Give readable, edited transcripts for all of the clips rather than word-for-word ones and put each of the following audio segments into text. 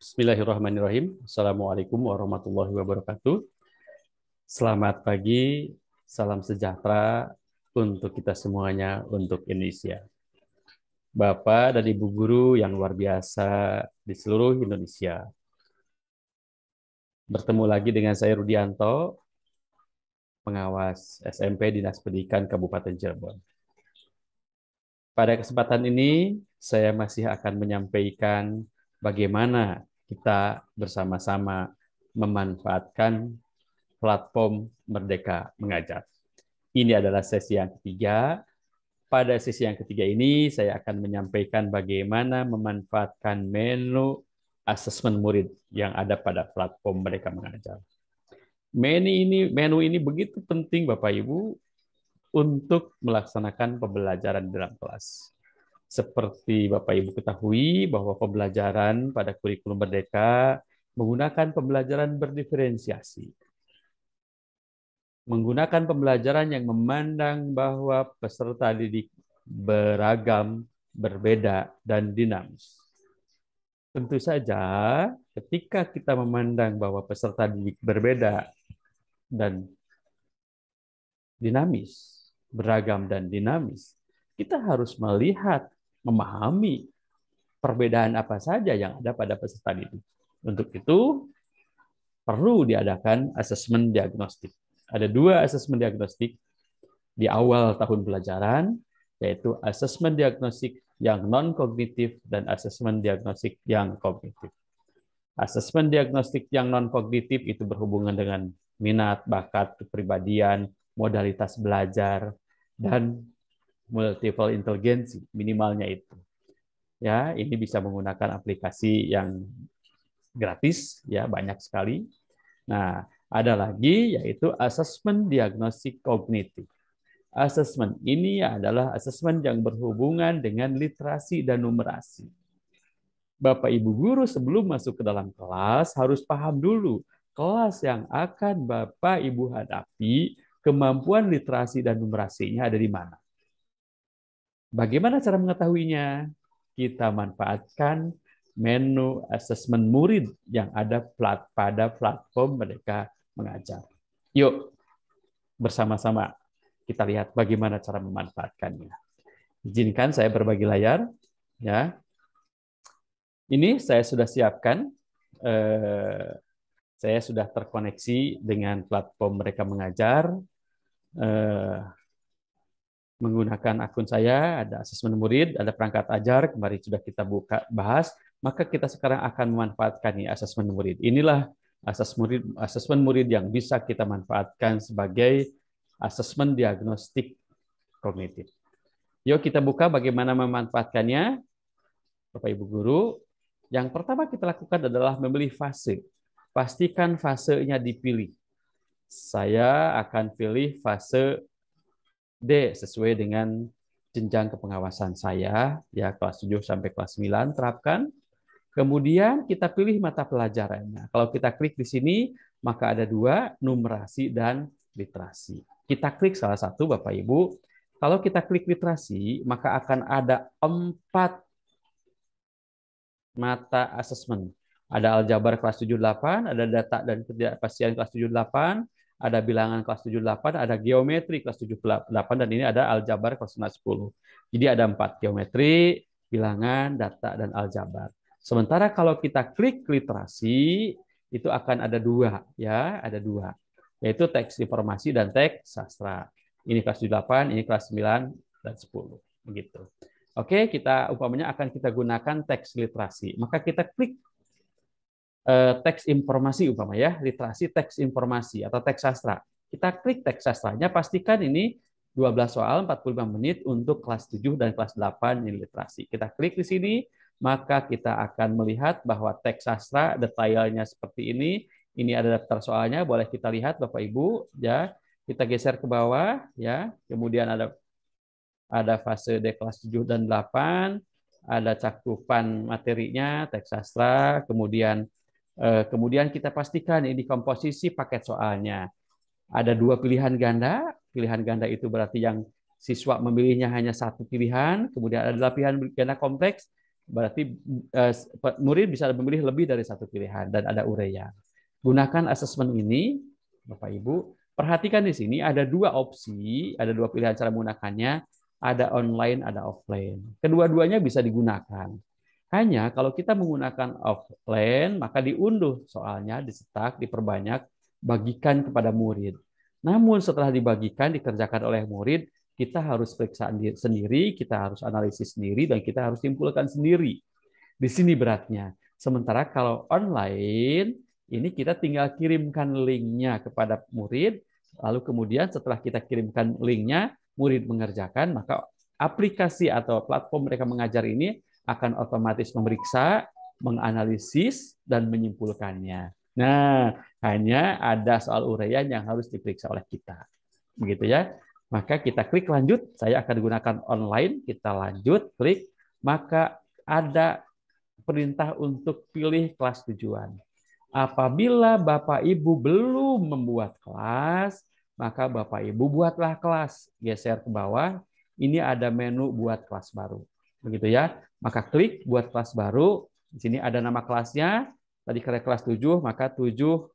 Bismillahirrahmanirrahim. Assalamualaikum warahmatullahi wabarakatuh. Selamat pagi, salam sejahtera untuk kita semuanya, untuk Indonesia. Bapak dan Ibu guru yang luar biasa di seluruh Indonesia. Bertemu lagi dengan saya Rudianto, pengawas SMP Dinas Pendidikan Kabupaten Cirebon. Pada kesempatan ini, saya masih akan menyampaikan bagaimana kita bersama-sama memanfaatkan platform Merdeka Mengajar. Ini adalah sesi yang ketiga. Pada sesi yang ketiga ini, saya akan menyampaikan bagaimana memanfaatkan menu asesmen murid yang ada pada platform Merdeka Mengajar. Menu ini begitu penting, Bapak Ibu, untuk melaksanakan pembelajaran dalam kelas. Seperti Bapak Ibu ketahui bahwa pembelajaran pada kurikulum Merdeka menggunakan pembelajaran berdiferensiasi, menggunakan pembelajaran yang memandang bahwa peserta didik beragam, berbeda, dan dinamis. Tentu saja, ketika kita memandang bahwa peserta didik berbeda dan dinamis, beragam dan dinamis, kita harus melihat, memahami perbedaan apa saja yang ada pada peserta didik. Untuk itu, perlu diadakan asesmen diagnostik. Ada dua asesmen diagnostik di awal tahun pelajaran, yaitu asesmen diagnostik yang non-kognitif dan asesmen diagnostik yang kognitif. Asesmen diagnostik yang non-kognitif itu berhubungan dengan minat, bakat, kepribadian, modalitas belajar, dan multiple intelligensi, minimalnya itu. Ya, ini bisa menggunakan aplikasi yang gratis, ya banyak sekali. Nah, ada lagi yaitu asesmen diagnostik kognitif. Asesmen ini adalah asesmen yang berhubungan dengan literasi dan numerasi. Bapak Ibu guru sebelum masuk ke dalam kelas harus paham dulu kelas yang akan Bapak Ibu hadapi, kemampuan literasi dan numerasinya ada di mana. Bagaimana cara mengetahuinya? Kita manfaatkan menu asesmen murid yang ada pada platform Merdeka Mengajar. Yuk, bersama-sama kita lihat bagaimana cara memanfaatkannya. Izinkan saya berbagi layar, ya. Ini saya sudah siapkan. Eh, saya sudah terkoneksi dengan platform Mereka Mengajar. Eh, Menggunakan akun saya, ada asesmen murid, ada perangkat ajar, kemarin sudah kita buka bahas, maka kita sekarang akan memanfaatkan nih asesmen murid. Inilah asesmen murid yang bisa kita manfaatkan sebagai asesmen diagnostik kognitif. Yuk kita buka bagaimana memanfaatkannya, Bapak Ibu guru. Yang pertama kita lakukan adalah memilih fase. Pastikan fasenya dipilih. Saya akan pilih fase D sesuai dengan jenjang kepengawasan saya, ya kelas 7 sampai kelas 9 terapkan. Kemudian kita pilih mata pelajarannya. Kalau kita klik di sini, maka ada dua, numerasi dan literasi. Kita klik salah satu, Bapak Ibu. Kalau kita klik literasi, maka akan ada 4 mata asesmen. Ada aljabar kelas 78, ada data dan ketidakpastian kelas 78, ada bilangan kelas 78, ada geometri kelas 78, dan ini ada aljabar kelas 10. Jadi ada 4, geometri, bilangan, data, dan aljabar. Sementara kalau kita klik literasi, itu akan ada dua, ya, ada dua, yaitu teks informasi dan teks sastra. Ini kelas 78, ini kelas 9 dan 10. Begitu. Oke, kita umpamanya akan kita gunakan teks literasi. Maka kita klik teks informasi umpama ya, literasi teks informasi atau teks sastra. Kita klik teks sastranya, pastikan ini 12 soal 45 menit untuk kelas 7 dan kelas 8 ini literasi. Kita klik di sini, maka kita akan melihat bahwa teks sastra detailnya seperti ini. Ini ada daftar soalnya, boleh kita lihat Bapak Ibu ya. Kita geser ke bawah ya. Kemudian ada fase D kelas 7 dan 8, ada cakupan materinya, teks sastra, kemudian kita pastikan ini komposisi paket soalnya. Ada dua pilihan ganda itu berarti yang siswa memilihnya hanya satu pilihan, kemudian ada pilihan ganda kompleks, Berarti murid bisa memilih lebih dari satu pilihan dan ada uraian. Gunakan asesmen ini, Bapak Ibu. Perhatikan di sini ada dua opsi, ada dua pilihan cara menggunakannya, ada online, ada offline. Kedua-duanya bisa digunakan. Hanya kalau kita menggunakan offline, maka diunduh soalnya, dicetak, diperbanyak, bagikan kepada murid. Namun setelah dibagikan, dikerjakan oleh murid, kita harus periksa sendiri, kita harus analisis sendiri, dan kita harus simpulkan sendiri. Di sini beratnya. Sementara kalau online, ini kita tinggal kirimkan linknya kepada murid, lalu kemudian setelah kita kirimkan linknya, murid mengerjakan, maka aplikasi atau platform mereka mengajar ini akan otomatis memeriksa, menganalisis, dan menyimpulkannya. Nah, hanya ada soal uraian yang harus diperiksa oleh kita. Begitu ya. Maka kita klik lanjut, saya akan gunakan online, kita lanjut, klik, maka ada perintah untuk pilih kelas tujuan. Apabila Bapak Ibu belum membuat kelas, maka Bapak Ibu buatlah kelas. Geser ke bawah, ini ada menu buat kelas baru. Begitu ya. Maka klik buat kelas baru. Di sini ada nama kelasnya. Tadi kelas 7, maka 7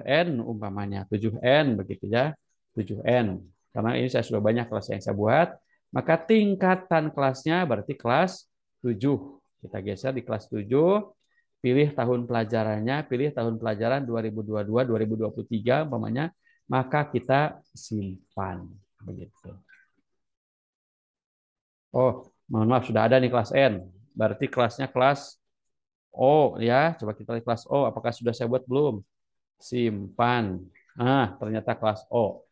N umpamanya. 7N begitu ya. 7N. Karena ini saya sudah banyak kelas yang saya buat. Maka tingkatan kelasnya berarti kelas 7. Kita geser di kelas 7, pilih tahun pelajarannya, pilih tahun pelajaran 2022-2023 umpamanya, maka kita simpan begitu. Oh, mohon maaf sudah ada nih kelas N. Berarti kelasnya kelas O ya. Coba kita lihat kelas O, apakah sudah saya buat belum? Simpan. Nah, ternyata kelas O.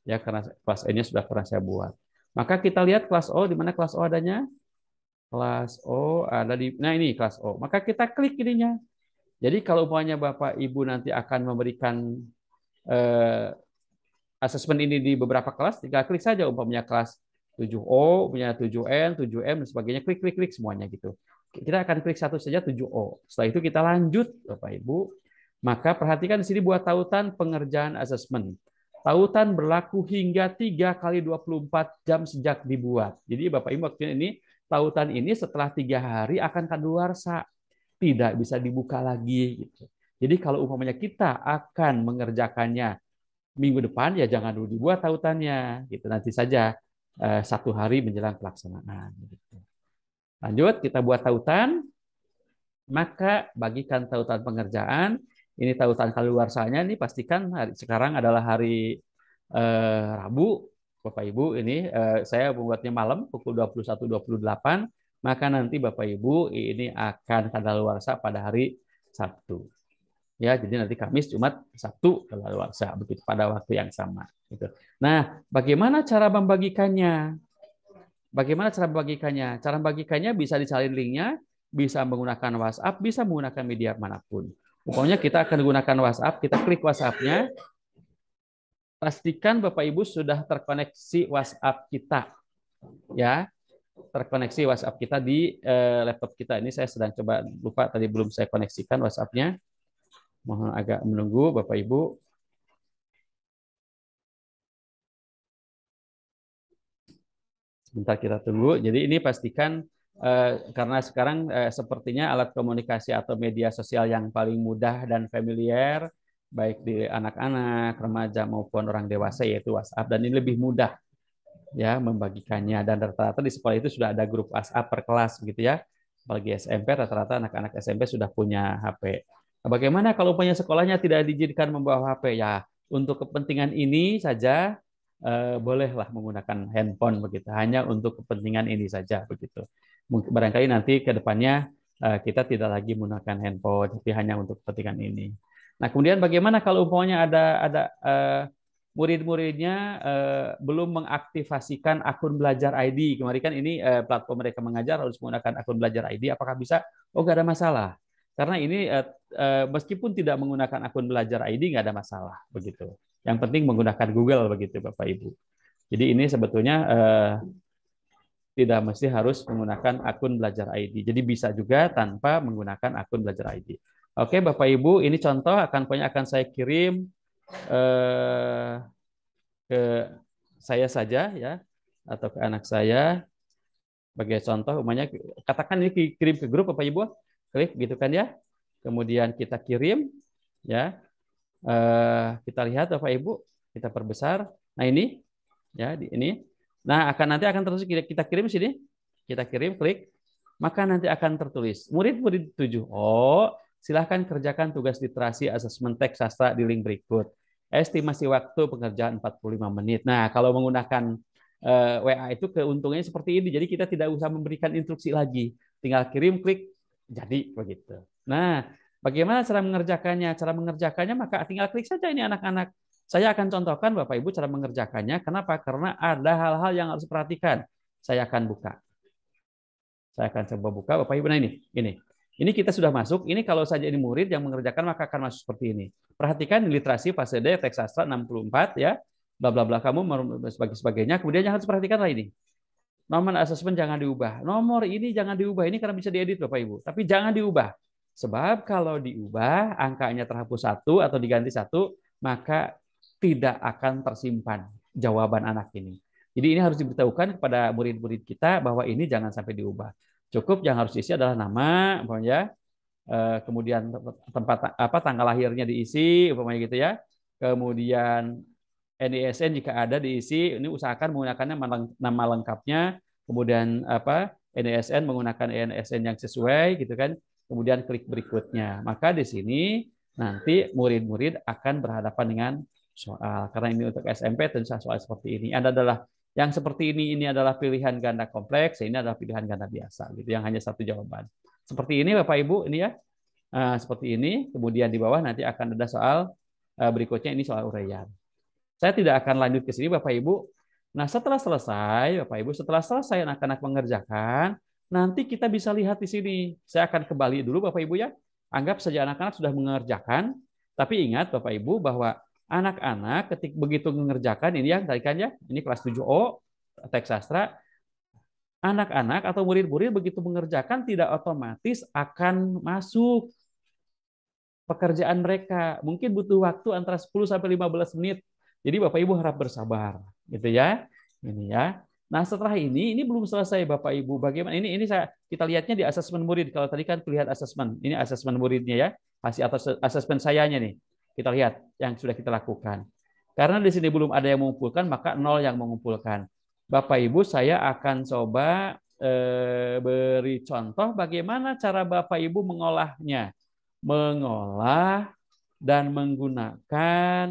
Ya, karena kelas N-nya sudah pernah saya buat. Maka kita lihat kelas O, di mana kelas O adanya? Kelas O ada di, nah ini kelas O. Maka kita klik ininya. Jadi kalau umpamanya Bapak Ibu nanti akan memberikan eh, asesmen ini di beberapa kelas, tinggal klik saja umpamanya kelas 7O, punya 7N, 7M, dan sebagainya. Klik, klik, klik semuanya gitu. Kita akan klik satu saja 7O. Setelah itu kita lanjut, Bapak Ibu. Maka perhatikan di sini buat tautan pengerjaan asesmen. Tautan berlaku hingga 3 kali 24 jam sejak dibuat. Jadi Bapak Ibu waktunya ini, tautan ini setelah 3 hari akan kadaluarsa. Tidak bisa dibuka lagi. Gitu. Jadi kalau umpamanya kita akan mengerjakannya minggu depan, ya jangan dulu dibuat tautannya. Gitu. Nanti saja 1 hari menjelang pelaksanaan. Gitu. Lanjut, kita buat tautan. Maka bagikan tautan pengerjaan. Ini tautan kadaluarsanya nih pastikan sekarang adalah hari Rabu, Bapak Ibu. Ini saya membuatnya malam pukul 21.28. Maka nanti Bapak Ibu ini akan kadaluarsa pada hari Sabtu. Ya, jadi nanti Kamis, Jumat, Sabtu kadaluarsa begitu pada waktu yang sama. Gitu. Nah, bagaimana cara membagikannya? Bagaimana cara membagikannya? Cara membagikannya bisa disalin linknya, bisa menggunakan WhatsApp, bisa menggunakan media manapun. Pokoknya kita akan gunakan WhatsApp, kita klik WhatsApp-nya, pastikan Bapak Ibu sudah terkoneksi WhatsApp kita. Ya, terkoneksi WhatsApp kita di laptop kita. Ini saya sedang coba, lupa tadi belum saya koneksikan WhatsApp-nya. Mohon agak menunggu Bapak Ibu. Sebentar kita tunggu. Jadi ini pastikan karena sekarang sepertinya alat komunikasi atau media sosial yang paling mudah dan familiar baik di anak-anak, remaja maupun orang dewasa yaitu WhatsApp, dan ini lebih mudah ya membagikannya, dan rata-rata di sekolah itu sudah ada grup WhatsApp per kelas begitu ya. Apalagi SMP, rata-rata anak-anak SMP sudah punya HP. Nah, bagaimana kalau punya sekolahnya tidak diizinkan membawa HP? Ya, untuk kepentingan ini saja bolehlah menggunakan handphone begitu. Hanya untuk kepentingan ini saja begitu. Mungkin barangkali nanti ke depannya kita tidak lagi menggunakan handphone, tapi hanya untuk kepentingan ini. Nah, kemudian bagaimana kalau umpamanya ada murid-muridnya belum mengaktifasikan akun belajar ID. Kemarin kan ini platform mereka mengajar harus menggunakan akun belajar ID. Apakah bisa? Oh, nggak ada masalah. Karena ini meskipun tidak menggunakan akun belajar ID nggak ada masalah begitu. Yang penting menggunakan Google begitu, Bapak Ibu. Jadi ini sebetulnya tidak mesti harus menggunakan akun belajar ID. Jadi bisa juga tanpa menggunakan akun belajar ID. Oke, Bapak Ibu, ini contoh akan saya kirim eh, ke saya saja ya, atau ke anak saya. Sebagai contoh, umumnya katakan ini kirim ke grup Bapak Ibu, klik gitu kan ya. Kemudian kita kirim, ya. Kita lihat Bapak Ibu, kita perbesar. Nah ini, ya ini. Nah nanti akan terus kita kirim sini, kita kirim, klik, maka nanti akan tertulis murid-murid 7. Oh, silahkan kerjakan tugas literasi asesmen teks sastra di link berikut. Estimasi waktu pengerjaan 45 menit. Nah, kalau menggunakan WA itu keuntungannya seperti ini. Jadi kita tidak usah memberikan instruksi lagi. Tinggal kirim, klik, jadi begitu. Nah, bagaimana cara mengerjakannya? Cara mengerjakannya maka tinggal klik saja ini anak-anak. Saya akan contohkan Bapak Ibu cara mengerjakannya. Kenapa? Karena ada hal-hal yang harus diperhatikan. Saya akan buka. Saya akan coba buka Bapak Ibu. Nah ini kita sudah masuk. Ini kalau saja ini murid yang mengerjakan maka akan masuk seperti ini. Perhatikan literasi fase D teks sastra 64 ya. Bla bla bla kamu sebagainya. Kemudian yang harus perhatikanlah ini. Nomor asesmen jangan diubah. Nomor ini jangan diubah. Ini karena bisa diedit Bapak Ibu. Tapi jangan diubah. Sebab kalau diubah angkanya terhapus satu atau diganti satu, maka tidak akan tersimpan jawaban anak ini. Jadi ini harus diberitahukan kepada murid-murid kita bahwa ini jangan sampai diubah. Cukup yang harus diisi adalah nama, umpamanya, kemudian tempat apa tanggal lahirnya diisi, umpamanya gitu ya. Kemudian NISN jika ada diisi, ini usahakan menggunakannya nama lengkapnya, kemudian apa NISN menggunakan NISN yang sesuai gitu kan. Kemudian klik berikutnya. Maka di sini nanti murid-murid akan berhadapan dengan soal. Karena ini untuk SMP tentu soal seperti ini. Adalah yang seperti ini adalah pilihan ganda kompleks, ini adalah pilihan ganda biasa gitu yang hanya satu jawaban. Seperti ini Bapak Ibu ini ya. Seperti ini. Kemudian di bawah nanti akan ada soal berikutnya ini soal uraian. Saya tidak akan lanjut ke sini Bapak Ibu. Nah, setelah selesai Bapak Ibu, setelah selesai anak-anak mengerjakan, nanti kita bisa lihat di sini. Saya akan kembali dulu Bapak Ibu ya. Anggap saja anak-anak sudah mengerjakan, tapi ingat Bapak Ibu bahwa anak-anak ketika begitu mengerjakan ini yang tadi kan ya, ini kelas 7O teks sastra, anak-anak atau murid-murid begitu mengerjakan tidak otomatis akan masuk pekerjaan mereka. Mungkin butuh waktu antara 10 sampai 15 menit. Jadi Bapak Ibu harap bersabar, gitu ya. Ini ya. Nah, setelah ini belum selesai Bapak Ibu. Bagaimana ini kita lihatnya di asesmen murid. Kalau tadi kan terlihat asesmen. Ini asesmen muridnya ya. Hasil atas asesmen sayanya nih. Kita lihat yang sudah kita lakukan. Karena di sini belum ada yang mengumpulkan, maka nol yang mengumpulkan. Bapak Ibu, saya akan coba beri contoh bagaimana cara Bapak Ibu mengolahnya. Mengolah dan menggunakan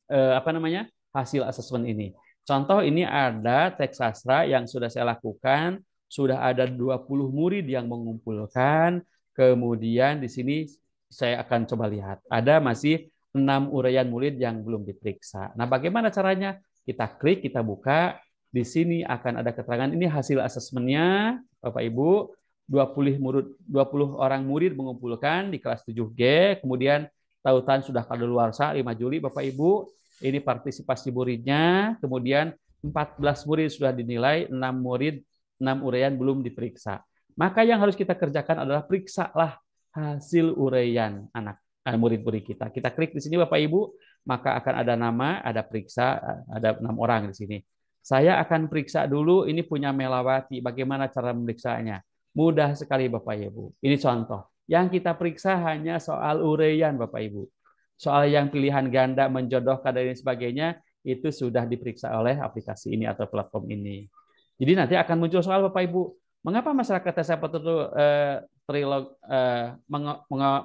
apa namanya hasil asesmen ini. Contoh ini ada teks sastra yang sudah saya lakukan, sudah ada 20 murid yang mengumpulkan, kemudian di sini saya akan coba lihat, ada masih 6 uraian murid yang belum diperiksa. Nah, bagaimana caranya? Kita klik, kita buka, di sini akan ada keterangan ini hasil asesmennya, Bapak Ibu. 20 orang murid mengumpulkan di kelas 7G, kemudian tautan sudah kadaluarsa 5 Juli Bapak Ibu. Ini partisipasi muridnya, kemudian 14 murid sudah dinilai, 6 murid, 6 uraian belum diperiksa. Maka yang harus kita kerjakan adalah periksalah hasil uraian anak murid-murid kita. Kita klik di sini Bapak Ibu, maka akan ada nama, ada periksa, ada 6 orang di sini. Saya akan periksa dulu ini punya Melawati, bagaimana cara memeriksanya. Mudah sekali Bapak Ibu. Ini contoh. Yang kita periksa hanya soal uraian Bapak Ibu. Soal yang pilihan ganda, menjodohkan dan sebagainya, itu sudah diperiksa oleh aplikasi ini atau platform ini. Jadi nanti akan muncul soal Bapak Ibu. Mengapa masyarakat desa Petutu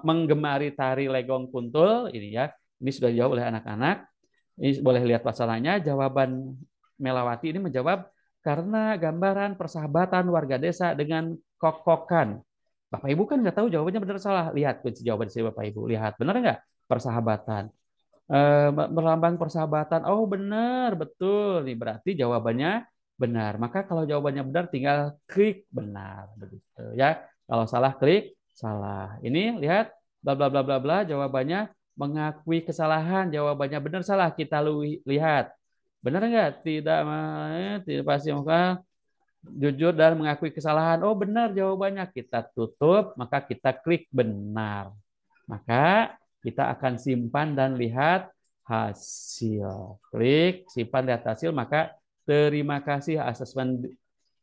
menggemari tari legong kuntul? Ini ya, ini sudah dijawab oleh anak-anak. Ini boleh lihat pasalnya. Jawaban Melawati ini menjawab karena gambaran persahabatan warga desa dengan kokokan. Bapak Ibu kan nggak tahu jawabannya benar salah. Lihat kunci jawaban dari Bapak Ibu. Lihat benar nggak? Persahabatan. Melambang persahabatan. Oh benar, betul. Nih berarti jawabannya benar. Maka kalau jawabannya benar, tinggal klik benar. Begitu ya. Kalau salah klik salah. Ini lihat bla bla bla bla bla. Jawabannya mengakui kesalahan. Jawabannya benar salah. Kita lihat. Benar nggak? Tidak pasti muka jujur dan mengakui kesalahan. Oh benar jawabannya. Kita tutup, maka kita klik benar. Maka kita akan simpan dan lihat hasil. Klik, simpan, lihat hasil, maka terima kasih asesmen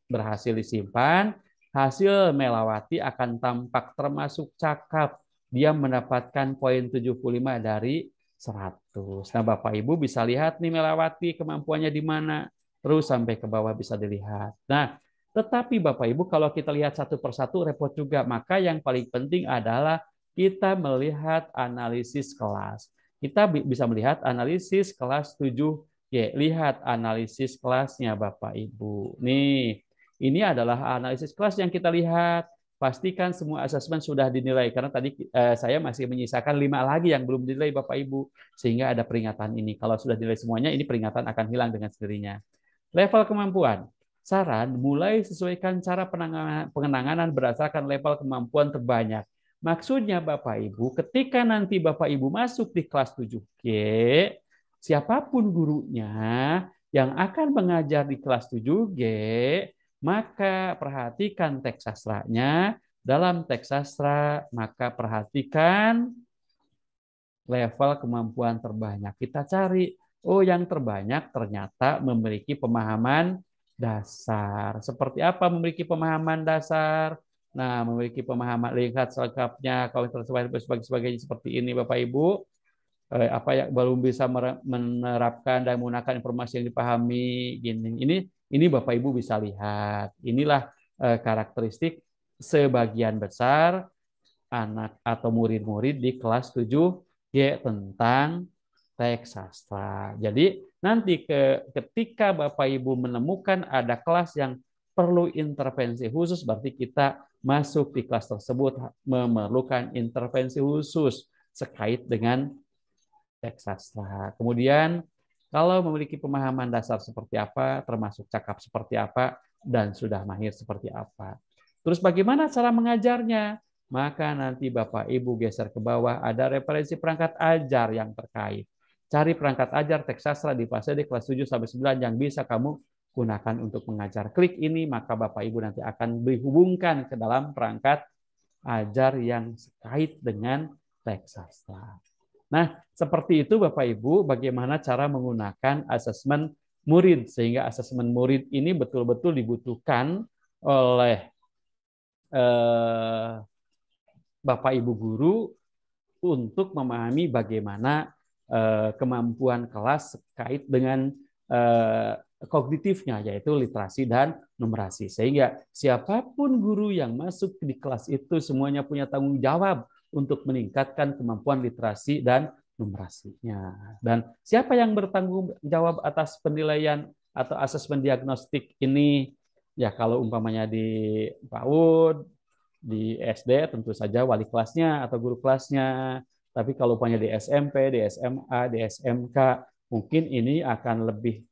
berhasil disimpan, hasil melewati akan tampak termasuk cakap. Dia mendapatkan poin 75 dari 100. Nah, Bapak Ibu bisa lihat nih melewati kemampuannya di mana. Terus sampai ke bawah bisa dilihat. Nah, tetapi Bapak Ibu kalau kita lihat satu persatu repot juga. Maka yang paling penting adalah kita melihat analisis kelas. Kita bisa melihat analisis kelas 7G. Lihat analisis kelasnya Bapak Ibu. Nih, ini adalah analisis kelas yang kita lihat. Pastikan semua asesmen sudah dinilai. Karena tadi saya masih menyisakan 5 lagi yang belum dinilai Bapak Ibu. Sehingga ada peringatan ini. Kalau sudah dinilai semuanya, ini peringatan akan hilang dengan sendirinya. Level kemampuan. Saran, mulai sesuaikan cara pengenangan berdasarkan level kemampuan terbanyak. Maksudnya Bapak Ibu, ketika nanti Bapak Ibu masuk di kelas 7G, siapapun gurunya yang akan mengajar di kelas 7G, maka perhatikan teks sastranya. Dalam teks sastra, maka perhatikan level kemampuan terbanyak. Kita cari, oh yang terbanyak ternyata memiliki pemahaman dasar. Seperti apa memiliki pemahaman dasar? Nah, memiliki pemahaman lihat selengkapnya, kalau sebagainya seperti ini Bapak Ibu. Apa yang belum bisa menerapkan dan menggunakan informasi yang dipahami gini. Ini Bapak Ibu bisa lihat. Inilah karakteristik sebagian besar anak atau murid-murid di kelas 7G tentang teks sastra. Jadi nanti ketika Bapak Ibu menemukan ada kelas yang perlu intervensi khusus, berarti kita masuk di kelas tersebut memerlukan intervensi khusus terkait dengan teks sastra. Kemudian kalau memiliki pemahaman dasar seperti apa, termasuk cakap seperti apa, dan sudah mahir seperti apa. Terus bagaimana cara mengajarnya? Maka nanti Bapak Ibu geser ke bawah, ada referensi perangkat ajar yang terkait. Cari perangkat ajar teks sastra di fase di kelas 7 sampai 9 yang bisa kamu gunakan untuk mengajar. Klik ini, maka Bapak Ibu nanti akan dihubungkan ke dalam perangkat ajar yang terkait dengan teks sastra. Nah, seperti itu Bapak Ibu, bagaimana cara menggunakan asesmen murid, sehingga asesmen murid ini betul-betul dibutuhkan oleh Bapak Ibu guru untuk memahami bagaimana kemampuan kelas terkait dengan kognitifnya, yaitu literasi dan numerasi. Sehingga siapapun guru yang masuk di kelas itu semuanya punya tanggung jawab untuk meningkatkan kemampuan literasi dan numerasinya. Dan siapa yang bertanggung jawab atas penilaian atau asesmen diagnostik ini? Ya kalau umpamanya di PAUD, di SD tentu saja wali kelasnya atau guru kelasnya. Tapi kalau umpamanya di SMP, di SMA, di SMK, mungkin ini akan lebih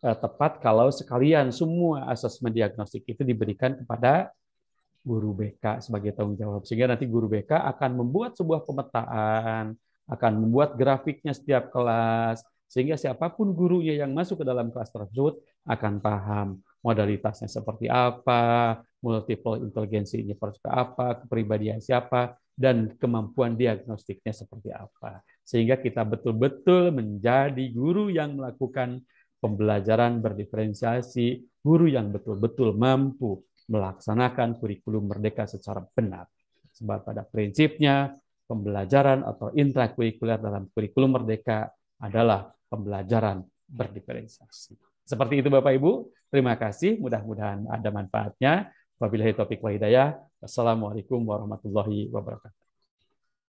tepat kalau sekalian semua asesmen diagnostik itu diberikan kepada guru BK sebagai tanggung jawab. Sehingga nanti guru BK akan membuat sebuah pemetaan, akan membuat grafiknya setiap kelas, sehingga siapapun gurunya yang masuk ke dalam kelas tersebut akan paham modalitasnya seperti apa, multiple inteligensinya seperti apa, kepribadian siapa, dan kemampuan diagnostiknya seperti apa. Sehingga kita betul-betul menjadi guru yang melakukan pembelajaran berdiferensiasi, guru yang betul-betul mampu melaksanakan kurikulum merdeka secara benar. Sebab pada prinsipnya pembelajaran atau intrakurikuler dalam kurikulum merdeka adalah pembelajaran berdiferensiasi. Seperti itu Bapak Ibu, terima kasih, mudah-mudahan ada manfaatnya. Wabillahi taufiq wal hidayah. Wassalamualaikum warahmatullahi wabarakatuh.